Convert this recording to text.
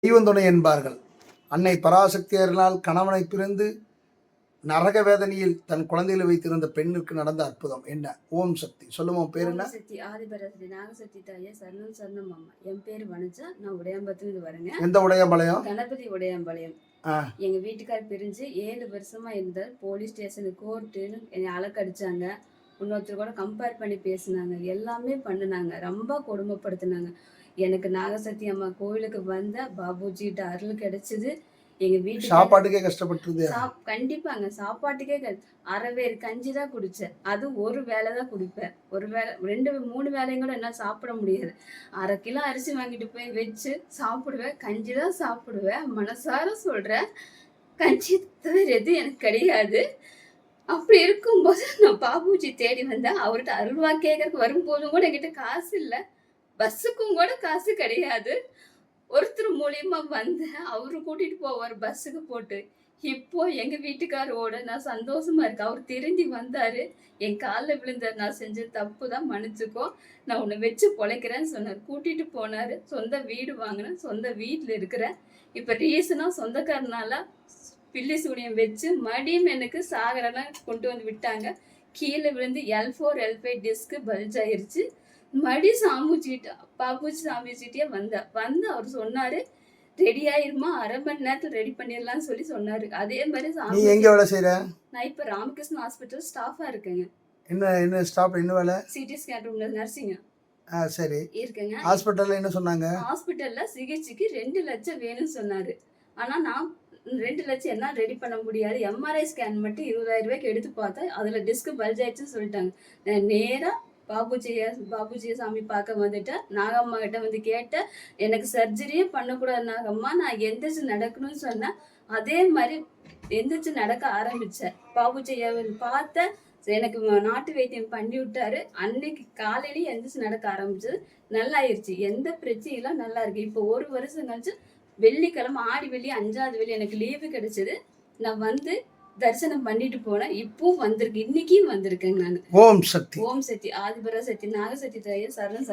தெய்வந்துணை என்பார்கள். அன்னை பராசக்தியர்களால் கணவனை பிரிந்து நரக வேதனையில் தன் குழந்தைகளை வைத்திருந்த பெண்ணுக்கு நடந்த அற்புதம் என்ன? ஓம் சக்தி சொல்லுமா. பேர் என்ன? சக்தி ஆதிபராசக்தி நாகசக்தி தாயே சரணம் சரணம் அம்மா. என் பேர் வனஜா. நான் உடையாம்பலத்துல வரேங்க. எந்த உடையாம்பாளையம்? கணபதி உடையாம்பாளையம். எங்க வீட்டுக்கார் பிரிஞ்சு 7 வருஷமா இருந்தார். போலீஸ் ஸ்டேஷனு கோர்ட்டுன்னு என்னை அலக்கடிச்சாங்க. இன்னொருத்தர் கூட கம்பேர் பண்ணி பேசினாங்க. எல்லாமே பண்ணினாங்க. ரொம்ப கொடுமைப்படுத்தினாங்க. எனக்கு நாகசக்தி அம்மா கோவிலுக்கு வந்த பாபுஜிட்ட அருள் கிடைச்சது. எங்க வீட்டு சாப்பாட்டுக்கே கஷ்டப்பட்டு கண்டிப்பாங்க. சாப்பாட்டுக்கே அரைவேறு கஞ்சி தான் குடிச்சேன். அது ஒரு வேலை தான் குடிப்பேன். ஒரு வேலை 2-3 வேலையும் கூட என்ன சாப்பிட முடியாது. 1/2 கிலோ அரிசி வாங்கிட்டு போய் வச்சு சாப்பிடுவேன். கஞ்சி தான் சாப்பிடுவேன். மனசார சொல்றேன், கஞ்சி தவிர எதுவும் எனக்கு கிடையாது. அப்படி இருக்கும்போது நான் பாபுஜி தேடி வந்தேன். அவர்கிட்ட அருள்வா கேட்கறதுக்கு வரும்போதும் கூட என்கிட்ட காசு இல்லை. பஸ்ஸுக்கும் கூட காசு கிடையாது. ஒருத்தர் மூலியமா வந்தேன். அவரு கூட்டிட்டு போவார் பஸ்ஸுக்கு போட்டு. இப்போ எங்க வீட்டுக்காரோட நான் சந்தோஷமா இருக்கேன். அவர் திரும்பி வந்தாரு, என் காலில் விழுந்தார். நான் செஞ்ச தப்பு தான், மன்னிச்சுக்கோ, நான் உன்னை வச்சு பொழைக்கிறேன்னு சொன்னார். கூட்டிட்டு போனாரு. சொந்த வீடு வாங்கினேன். சொந்த வீட்டுல இருக்கிறேன். இப்ப ரீசனா சொந்தக்காரனால பில்லி சூனியம் வச்சு மடியும் எனக்கு சாகரெல்லாம் கொண்டு வந்து விட்டாங்க. கீழே விழுந்து L4 L5 டிஸ்க்கு பல்ஜ் ஆயிருச்சு. மடி சாமிச்சிட்டு பாபுஜி சாமிச்சிட்டே வந்து அவர் சொன்னாரு, ரெடி ஆயிருமா, 1/2 மணி நேரத்துல ரெடி பண்ணிடலாம்னு சொல்லி சொன்னாரு. அதே மாதிரி நீ எங்க வேலை செய்யற? நான் இப்ப ராமகிருஷ்ண ஹாஸ்பிட்டல் ஸ்டாஃபா இருக்கேங்க. என்ன ஸ்டாஃப்? என்ன வேலை? சிடி ஸ்கேன் ரூம்ல நர்சிங். சரி, இருக்கேங்க. ஹாஸ்பிட்டல்ல என்ன சொன்னாங்க? ஹாஸ்பிட்டல்ல சிகிச்சைக்கு 2 லட்சம் வேணும்னு சொன்னாரு. ஆனா நான் 2 லட்சம் என்ன ரெடி பண்ண முடியாது. MRI ஸ்கேன் மட்டும் 20,000 ரூபாய்க்கு எடுத்து பார்த்தேன். அதுல டிஸ்க் பல்ஜ் ஆயிடுச்சுன்னு சொல்லிட்டாங்க. நான் நேரா பாபுஜியை சாமி பார்க்க வந்துட்டேன். நாகம்மா கிட்ட வந்து கேட்டேன், எனக்கு சர்ஜரியே பண்ணக்கூடாது நாகம்மா, நான் எந்திரிச்சு நடக்கணும்னு சொன்னேன். அதே மாதிரி எந்திரிச்சு நடக்க ஆரம்பிச்சேன். பாபுஜியை பார்த்தேன். எனக்கு நாட்டு வைத்தியம் பண்ணி விட்டாரு. அன்னைக்கு காலையிலேயே எந்திரிச்சு நடக்க ஆரம்பிச்சது. நல்லா ஆயிடுச்சு. எந்த பிரச்சனையும் நல்லா இருக்கு. இப்போ 1 வருஷம் கழிச்சு வெள்ளிக்கிழமை ஆடி வெள்ளி 5வது வெள்ளி எனக்கு லீவு கிடைச்சது. நான் வந்து தரிசனம் பண்ணிட்டு போனேன். இப்பவும் வந்திருக்கு. இன்னைக்கும் வந்திருக்கேங்க நான். ஓம் சக்தி. ஓம் சக்தி ஆதிபராசக்தி நாகசக்தி தாயே சரணம்.